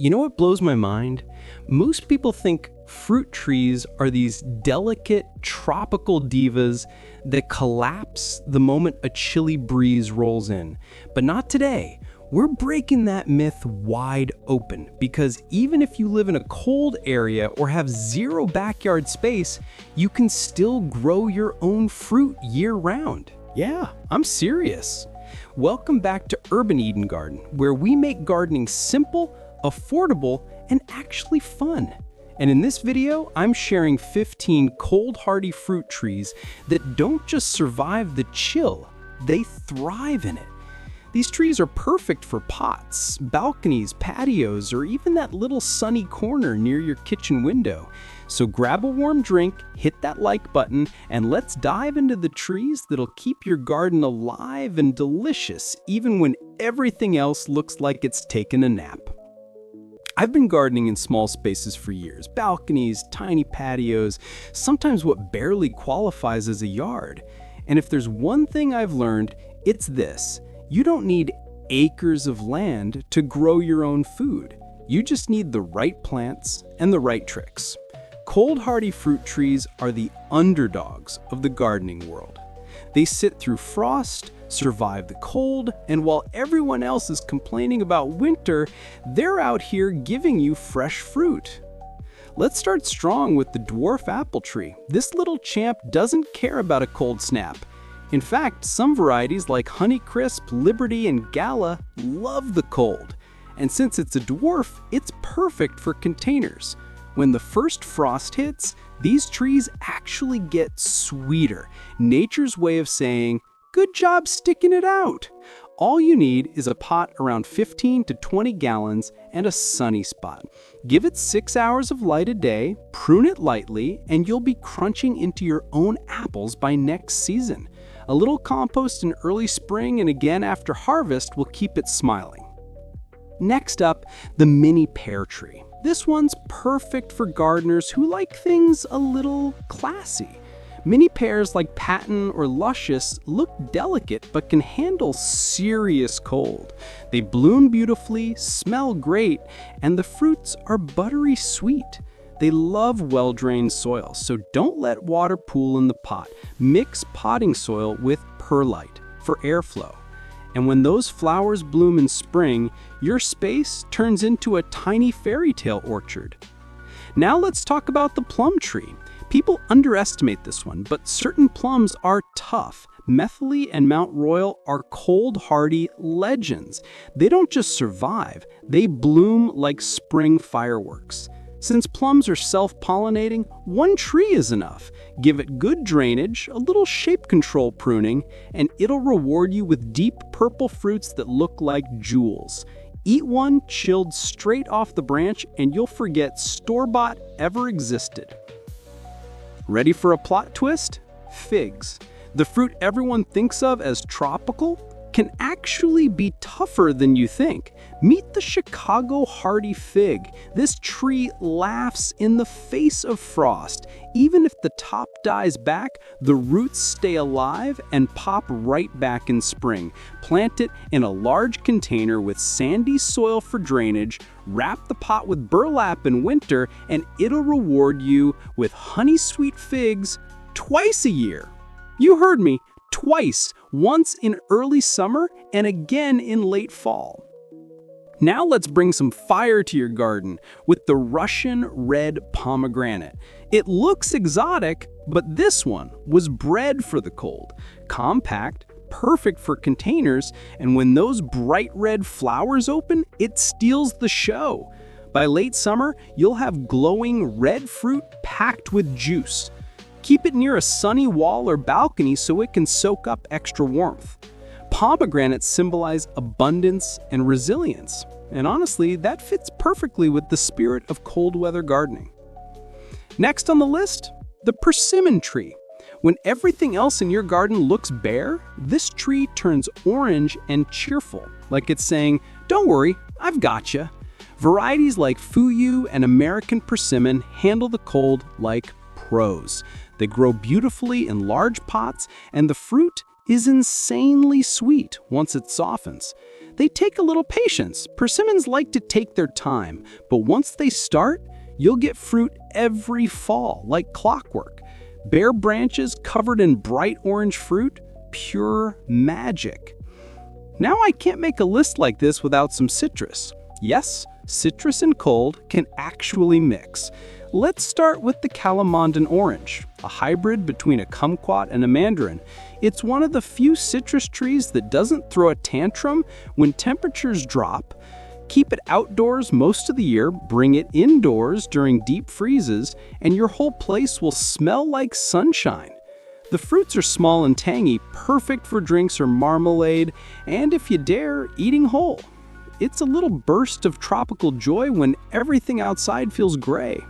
You know what blows my mind? Most people think fruit trees are these delicate tropical divas that collapse the moment a chilly breeze rolls in. But not today. We're breaking that myth wide open because even if you live in a cold area or have zero backyard space, you can still grow your own fruit year-round. Yeah, I'm serious. Welcome back to Urban Eden Garden, where we make gardening simple, affordable, and actually fun. And in this video, I'm sharing 15 cold-hardy fruit trees that don't just survive the chill, they thrive in it. These trees are perfect for pots, balconies, patios, or even that little sunny corner near your kitchen window. So grab a warm drink, hit that like button, and let's dive into the trees that'll keep your garden alive and delicious, even when everything else looks like it's taken a nap. I've been gardening in small spaces for years, balconies, tiny patios, sometimes what barely qualifies as a yard. And if there's one thing I've learned, it's this. You don't need acres of land to grow your own food. You just need the right plants and the right tricks. Cold-hardy fruit trees are the underdogs of the gardening world. They sit through frost, survive the cold, and while everyone else is complaining about winter, they're out here giving you fresh fruit. Let's start strong with the dwarf apple tree. This little champ doesn't care about a cold snap. In fact, some varieties like Honeycrisp, Liberty, and Gala love the cold. And since it's a dwarf, it's perfect for containers. When the first frost hits, these trees actually get sweeter. Nature's way of saying, good job sticking it out. All you need is a pot around 15 to 20 gallons and a sunny spot. Give it 6 hours of light a day, prune it lightly, and you'll be crunching into your own apples by next season. A little compost in early spring and again after harvest will keep it smiling. Next up, the mini pear tree. This one's perfect for gardeners who like things a little classy. Mini pears like Patton or Luscious look delicate but can handle serious cold. They bloom beautifully, smell great, and the fruits are buttery sweet. They love well-drained soil, so don't let water pool in the pot. Mix potting soil with perlite for airflow. And when those flowers bloom in spring, your space turns into a tiny fairy tale orchard. Now let's talk about the plum tree. People underestimate this one, but certain plums are tough. Methley and Mount Royal are cold-hardy legends. They don't just survive, they bloom like spring fireworks. Since plums are self-pollinating, one tree is enough. Give it good drainage, a little shape control pruning, and it'll reward you with deep purple fruits that look like jewels. Eat one chilled straight off the branch and you'll forget store-bought ever existed. Ready for a plot twist? Figs. The fruit everyone thinks of as tropical can actually be tougher than you think. Meet the Chicago hardy fig. This tree laughs in the face of frost. Even if the top dies back, the roots stay alive and pop right back in spring. Plant it in a large container with sandy soil for drainage, wrap the pot with burlap in winter, and it'll reward you with honey-sweet figs twice a year. You heard me. Twice, once in early summer and again in late fall. Now let's bring some fire to your garden with the Russian red pomegranate. It looks exotic, but this one was bred for the cold. Compact, perfect for containers, and when those bright red flowers open, it steals the show. By late summer, you'll have glowing red fruit packed with juice. Keep it near a sunny wall or balcony so it can soak up extra warmth. Pomegranates symbolize abundance and resilience. And honestly, that fits perfectly with the spirit of cold weather gardening. Next on the list, the persimmon tree. When everything else in your garden looks bare, this tree turns orange and cheerful, like it's saying, "Don't worry, I've gotcha." Varieties like Fuyu and American persimmon handle the cold like pros. They grow beautifully in large pots, and the fruit is insanely sweet once it softens. They take a little patience. Persimmons like to take their time, but once they start, you'll get fruit every fall, like clockwork. Bare branches covered in bright orange fruit, pure magic. Now I can't make a list like this without some citrus. Yes, citrus and cold can actually mix. Let's start with the Kalimantan orange, a hybrid between a kumquat and a mandarin. It's one of the few citrus trees that doesn't throw a tantrum when temperatures drop. Keep it outdoors most of the year, bring it indoors during deep freezes, and your whole place will smell like sunshine. The fruits are small and tangy, perfect for drinks or marmalade, and if you dare, eating whole. It's a little burst of tropical joy when everything outside feels gray.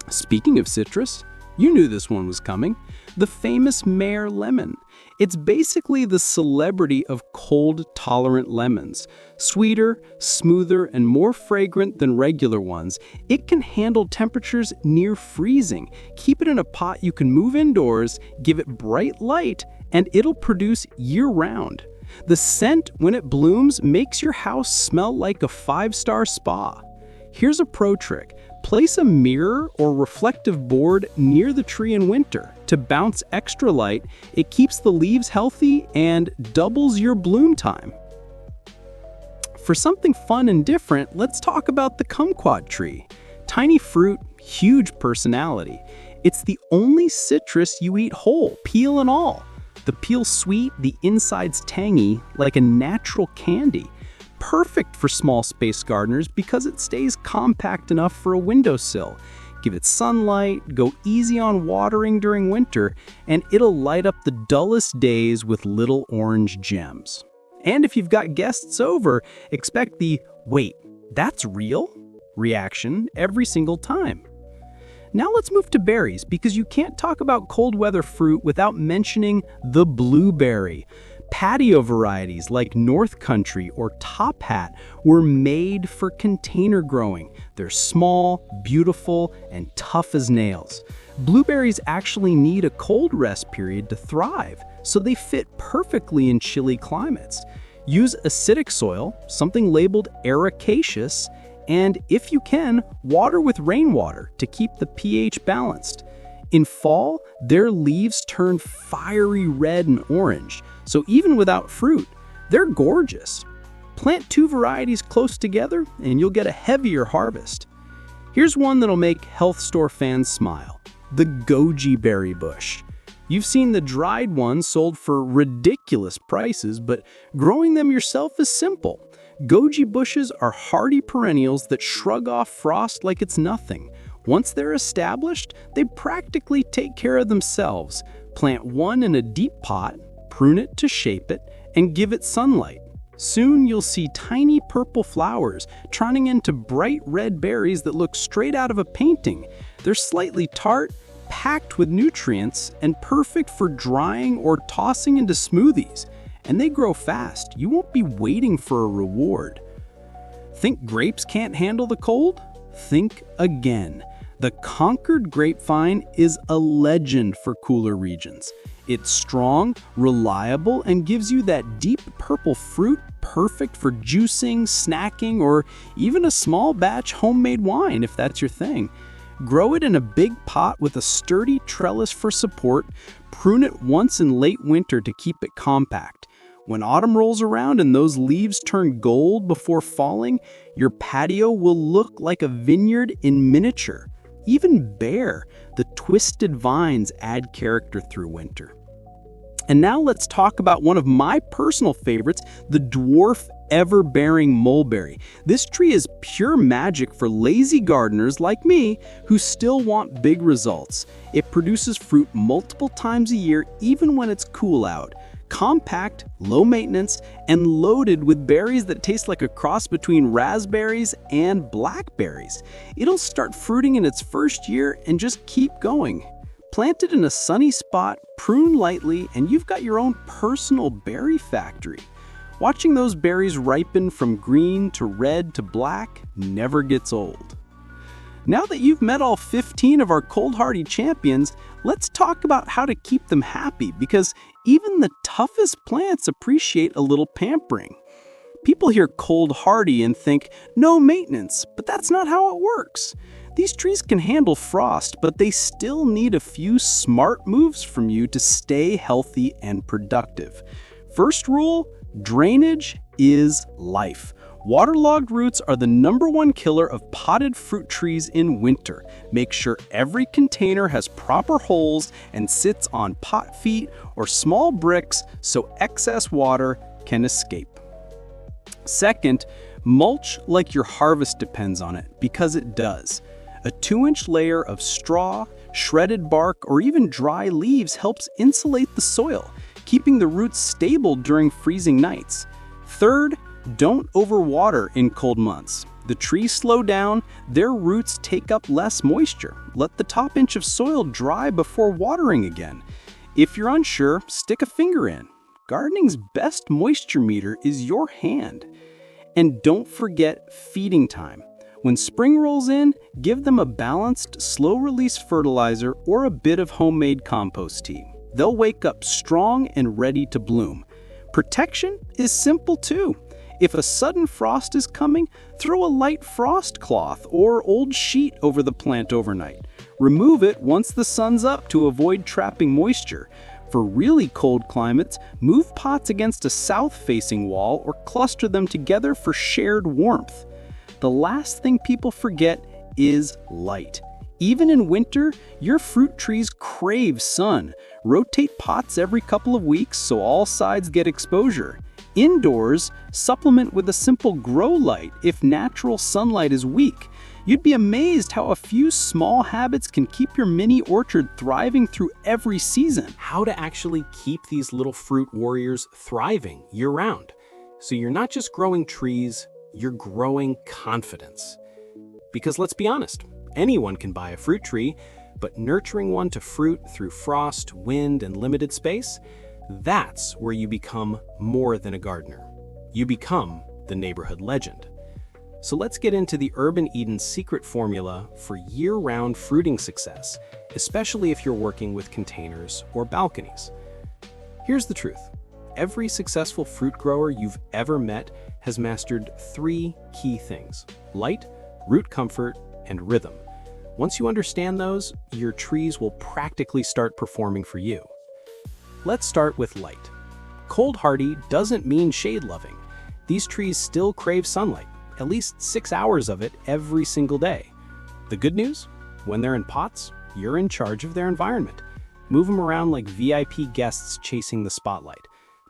Speaking of citrus, you knew this one was coming. The famous Mayer lemon. It's basically the celebrity of cold-tolerant lemons. Sweeter, smoother, and more fragrant than regular ones, it can handle temperatures near freezing. Keep it in a pot you can move indoors, give it bright light, and it'll produce year-round. The scent, when it blooms, makes your house smell like a 5-star spa. Here's a pro trick. Place a mirror or reflective board near the tree in winter. To bounce extra light, it keeps the leaves healthy and doubles your bloom time. For something fun and different, let's talk about the kumquat tree. Tiny fruit, huge personality. It's the only citrus you eat whole, peel and all. The peel's sweet, the inside's tangy, like a natural candy. Perfect for small space gardeners because it stays compact enough for a windowsill. Give it sunlight, go easy on watering during winter, and it'll light up the dullest days with little orange gems. And if you've got guests over, expect the "wait, that's real?" reaction every single time. Now let's move to berries, because you can't talk about cold weather fruit without mentioning the blueberry. Patio varieties like North Country or Top Hat were made for container growing. They're small, beautiful, and tough as nails. Blueberries actually need a cold rest period to thrive, so they fit perfectly in chilly climates. Use acidic soil, something labeled ericaceous, and if you can, water with rainwater to keep the pH balanced. In fall, their leaves turn fiery red and orange, so even without fruit, they're gorgeous. Plant 2 varieties close together and you'll get a heavier harvest. Here's one that'll make health store fans smile: the goji berry bush. You've seen the dried ones sold for ridiculous prices, but growing them yourself is simple. Goji bushes are hardy perennials that shrug off frost like it's nothing. Once they're established, they practically take care of themselves. Plant one in a deep pot, prune it to shape it, and give it sunlight. Soon you'll see tiny purple flowers turning into bright red berries that look straight out of a painting. They're slightly tart, packed with nutrients, and perfect for drying or tossing into smoothies. And they grow fast. You won't be waiting for a reward. Think grapes can't handle the cold? Think again. The Concord grapevine is a legend for cooler regions. It's strong, reliable, and gives you that deep purple fruit perfect for juicing, snacking, or even a small batch homemade wine if that's your thing. Grow it in a big pot with a sturdy trellis for support. Prune it once in late winter to keep it compact. When autumn rolls around and those leaves turn gold before falling, your patio will look like a vineyard in miniature. Even bare, the twisted vines add character through winter. And now let's talk about one of my personal favorites, the dwarf ever-bearing mulberry. This tree is pure magic for lazy gardeners like me who still want big results. It produces fruit multiple times a year, even when it's cool out. Compact, low maintenance, and loaded with berries that taste like a cross between raspberries and blackberries. It'll start fruiting in its first year and just keep going. Plant it in a sunny spot, prune lightly, and you've got your own personal berry factory. Watching those berries ripen from green to red to black never gets old. Now that you've met all 15 of our cold-hardy champions, let's talk about how to keep them happy, because even the toughest plants appreciate a little pampering. People hear cold hardy and think no maintenance, but that's not how it works. These trees can handle frost, but they still need a few smart moves from you to stay healthy and productive. First rule, drainage is life. Waterlogged roots are the #1 killer of potted fruit trees in winter. Make sure every container has proper holes and sits on pot feet or small bricks so excess water can escape. Second, mulch like your harvest depends on it, because it does. A 2-inch layer of straw, shredded bark, or even dry leaves helps insulate the soil, keeping the roots stable during freezing nights. Third, don't overwater in cold months. The trees slow down, their roots take up less moisture. Let the top inch of soil dry before watering again. If you're unsure, stick a finger in. Gardening's best moisture meter is your hand. And don't forget feeding time. When spring rolls in, give them a balanced, slow-release fertilizer or a bit of homemade compost tea. They'll wake up strong and ready to bloom. Protection is simple too. If a sudden frost is coming, throw a light frost cloth or old sheet over the plant overnight. Remove it once the sun's up to avoid trapping moisture. For really cold climates, move pots against a south-facing wall or cluster them together for shared warmth. The last thing people forget is light. Even in winter, your fruit trees crave sun. Rotate pots every couple of weeks so all sides get exposure. Indoors, supplement with a simple grow light if natural sunlight is weak. You'd be amazed how a few small habits can keep your mini orchard thriving through every season. How to actually keep these little fruit warriors thriving year-round. So you're not just growing trees, you're growing confidence. Because let's be honest, anyone can buy a fruit tree, but nurturing one to fruit through frost, wind, and limited space, that's where you become more than a gardener. You become the neighborhood legend. So let's get into the Urban Eden's secret formula for year-round fruiting success, especially if you're working with containers or balconies. Here's the truth. Every successful fruit grower you've ever met has mastered 3 key things: light, root comfort, and rhythm. Once you understand those, your trees will practically start performing for you. Let's start with light. Cold hardy doesn't mean shade loving. These trees still crave sunlight, at least 6 hours of it every single day. The good news? When they're in pots, you're in charge of their environment. Move them around like VIP guests chasing the spotlight.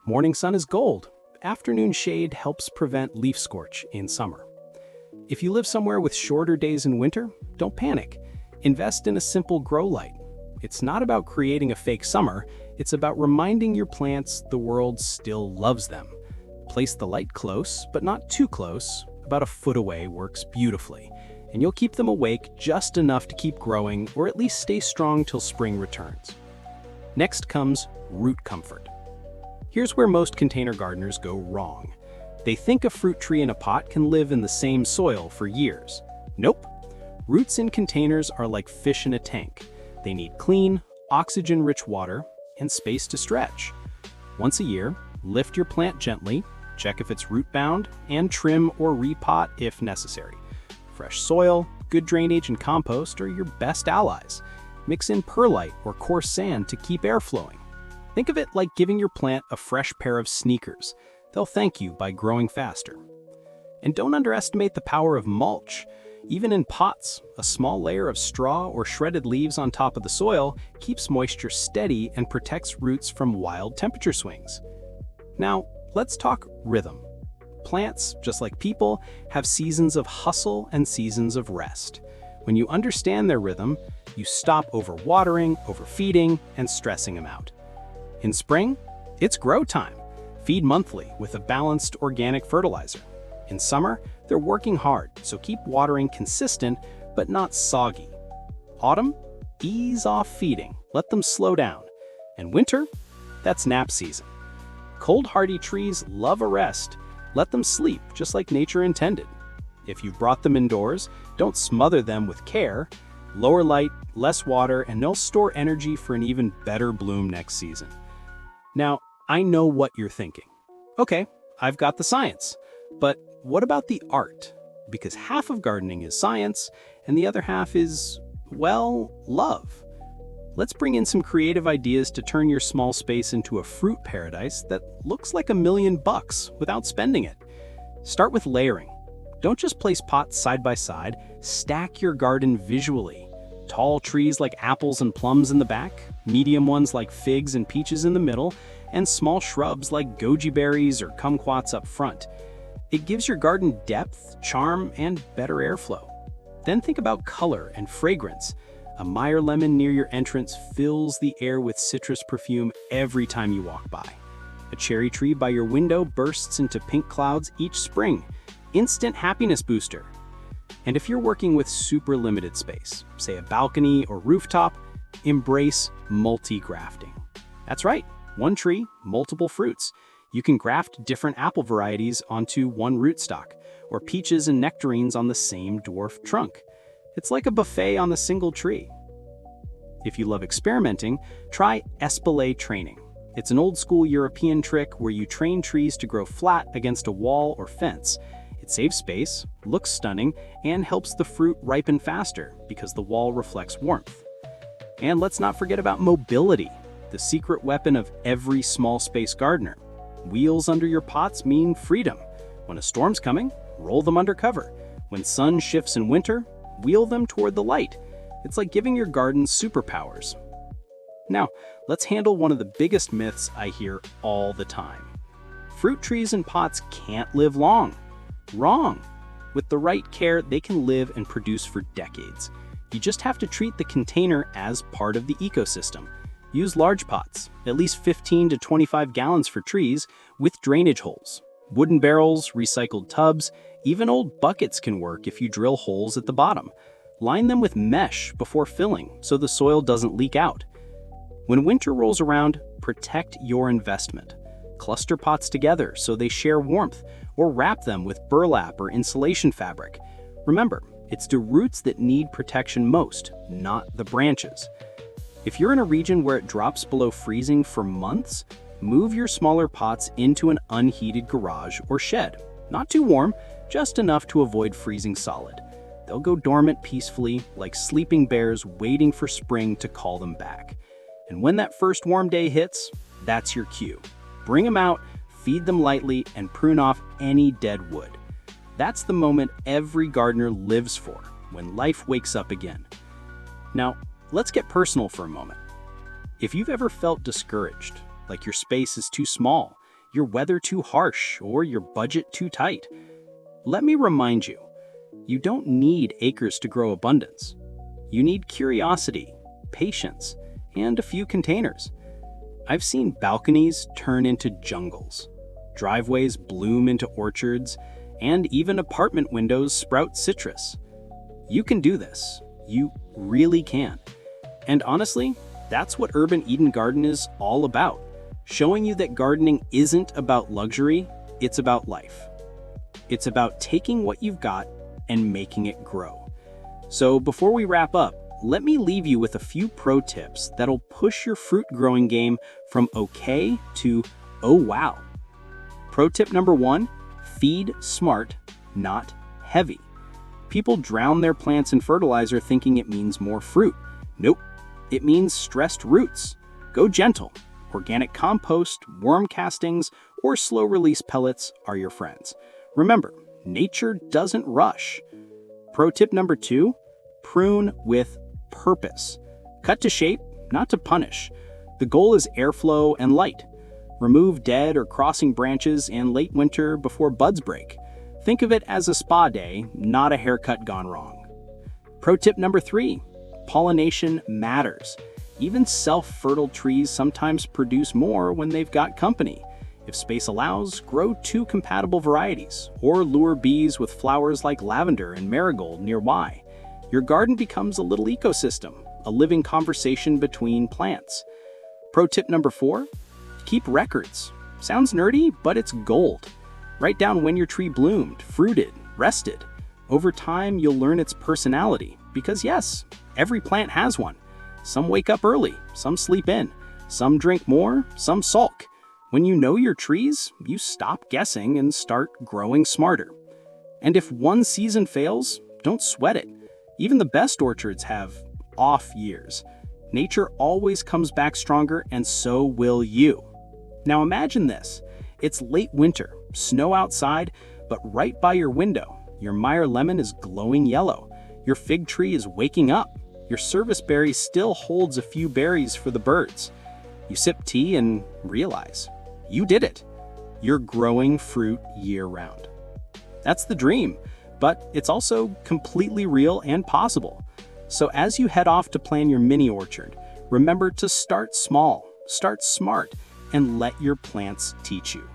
Morning sun is gold. Afternoon shade helps prevent leaf scorch in summer. If you live somewhere with shorter days in winter, don't panic. Invest in a simple grow light. It's not about creating a fake summer, it's about reminding your plants the world still loves them. Place the light close, but not too close. About a foot away works beautifully, and you'll keep them awake just enough to keep growing or at least stay strong till spring returns. Next comes root comfort. Here's where most container gardeners go wrong. They think a fruit tree in a pot can live in the same soil for years. Nope. Roots in containers are like fish in a tank. They need clean, oxygen-rich water and space to stretch. Once a year, lift your plant gently, check if it's root-bound, and trim or repot if necessary. Fresh soil, good drainage, and compost are your best allies. Mix in perlite or coarse sand to keep air flowing. Think of it like giving your plant a fresh pair of sneakers. They'll thank you by growing faster. And don't underestimate the power of mulch. Even in pots, a small layer of straw or shredded leaves on top of the soil keeps moisture steady and protects roots from wild temperature swings. Now, let's talk rhythm. Plants, just like people, have seasons of hustle and seasons of rest. When you understand their rhythm, you stop overwatering, overfeeding, and stressing them out. In spring, it's grow time. Feed monthly with a balanced organic fertilizer. In summer, they're working hard, so keep watering consistent but not soggy. Autumn, ease off feeding, let them slow down. And winter, that's nap season. Cold hardy trees love a rest. Let them sleep just like nature intended. If you've brought them indoors, don't smother them with care. Lower light, less water, and they'll store energy for an even better bloom next season. Now, I know what you're thinking. Okay, I've got the science. But what about the art? Because half of gardening is science, and the other half is, well, love. Let's bring in some creative ideas to turn your small space into a fruit paradise that looks like $1,000,000 without spending it. Start with layering. Don't just place pots side by side, stack your garden visually. Tall trees like apples and plums in the back, medium ones like figs and peaches in the middle, and small shrubs like goji berries or kumquats up front. It gives your garden depth, charm, and better airflow. Then think about color and fragrance. A Meyer lemon near your entrance fills the air with citrus perfume every time you walk by. A cherry tree by your window bursts into pink clouds each spring. Instant happiness booster. And if you're working with super limited space, say a balcony or rooftop, embrace multi-grafting. That's right, one tree, multiple fruits. You can graft different apple varieties onto one rootstock, or peaches and nectarines on the same dwarf trunk. It's like a buffet on a single tree. If you love experimenting, try espalier training. It's an old-school European trick where you train trees to grow flat against a wall or fence. It saves space, looks stunning, and helps the fruit ripen faster because the wall reflects warmth. And let's not forget about mobility, the secret weapon of every small space gardener. Wheels under your pots mean freedom. When a storm's coming, roll them under cover. When sun shifts in winter, wheel them toward the light. It's like giving your garden superpowers. Now, let's handle one of the biggest myths I hear all the time. Fruit trees in pots can't live long. Wrong. With the right care, they can live and produce for decades. You just have to treat the container as part of the ecosystem. Use large pots, at least 15 to 25 gallons for trees, with drainage holes. Wooden barrels, recycled tubs, even old buckets can work if you drill holes at the bottom. Line them with mesh before filling so the soil doesn't leak out. When winter rolls around, protect your investment. Cluster pots together so they share warmth, or wrap them with burlap or insulation fabric. Remember, it's the roots that need protection most, not the branches. If you're in a region where it drops below freezing for months, move your smaller pots into an unheated garage or shed. Not too warm, just enough to avoid freezing solid. They'll go dormant peacefully, like sleeping bears waiting for spring to call them back. And when that first warm day hits, that's your cue. Bring them out, feed them lightly, and prune off any dead wood. That's the moment every gardener lives for, when life wakes up again. Now, let's get personal for a moment. If you've ever felt discouraged, like your space is too small, your weather too harsh, or your budget too tight, let me remind you, you don't need acres to grow abundance. You need curiosity, patience, and a few containers. I've seen balconies turn into jungles, driveways bloom into orchards, and even apartment windows sprout citrus. You can do this. You really can. And honestly, that's what Urban Eden Garden is all about, showing you that gardening isn't about luxury, it's about life. It's about taking what you've got and making it grow. So before we wrap up, let me leave you with a few pro tips that'll push your fruit growing game from okay to oh wow. Pro tip number 1, feed smart, not heavy. People drown their plants in fertilizer thinking it means more fruit. Nope, it means stressed roots. Go gentle. Organic compost, worm castings, or slow release pellets are your friends. Remember, nature doesn't rush. Pro tip number 2, prune with purpose. Cut to shape, not to punish. The goal is airflow and light. Remove dead or crossing branches in late winter before buds break. Think of it as a spa day, not a haircut gone wrong. Pro tip number 3, pollination matters. Even self-fertile trees sometimes produce more when they've got company. If space allows, grow 2 compatible varieties, or lure bees with flowers like lavender and marigold nearby. Your garden becomes a little ecosystem, a living conversation between plants. Pro tip number 4, keep records. Sounds nerdy, but it's gold. Write down when your tree bloomed, fruited, rested. Over time, you'll learn its personality, because yes, every plant has one. Some wake up early, some sleep in, some drink more, some sulk. When you know your trees, you stop guessing and start growing smarter. And if one season fails, don't sweat it. Even the best orchards have off years. Nature always comes back stronger, and so will you. Now imagine this. It's late winter, snow outside, but right by your window, your Meyer lemon is glowing yellow. Your fig tree is waking up. Your service berry still holds a few berries for the birds. You sip tea and realize, you did it. You're growing fruit year-round. That's the dream, but it's also completely real and possible. So as you head off to plan your mini orchard, remember to start small, start smart, and let your plants teach you.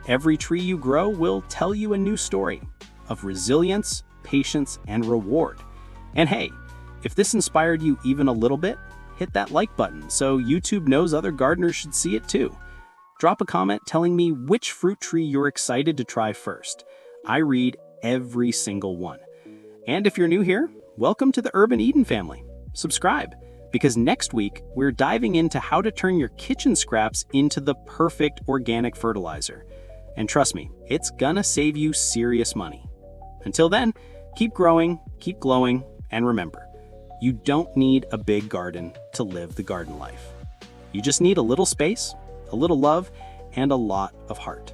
Every tree you grow will tell you a new story of resilience, patience, and reward. And hey, if this inspired you even a little bit, hit that like button so YouTube knows other gardeners should see it too. Drop a comment telling me which fruit tree you're excited to try first. I read every single one. And if you're new here, welcome to the Urban Eden family. Subscribe, because next week we're diving into how to turn your kitchen scraps into the perfect organic fertilizer. And trust me, it's gonna save you serious money. Until then, keep growing, keep glowing, and remember, you don't need a big garden to live the garden life. You just need a little space, a little love, and a lot of heart.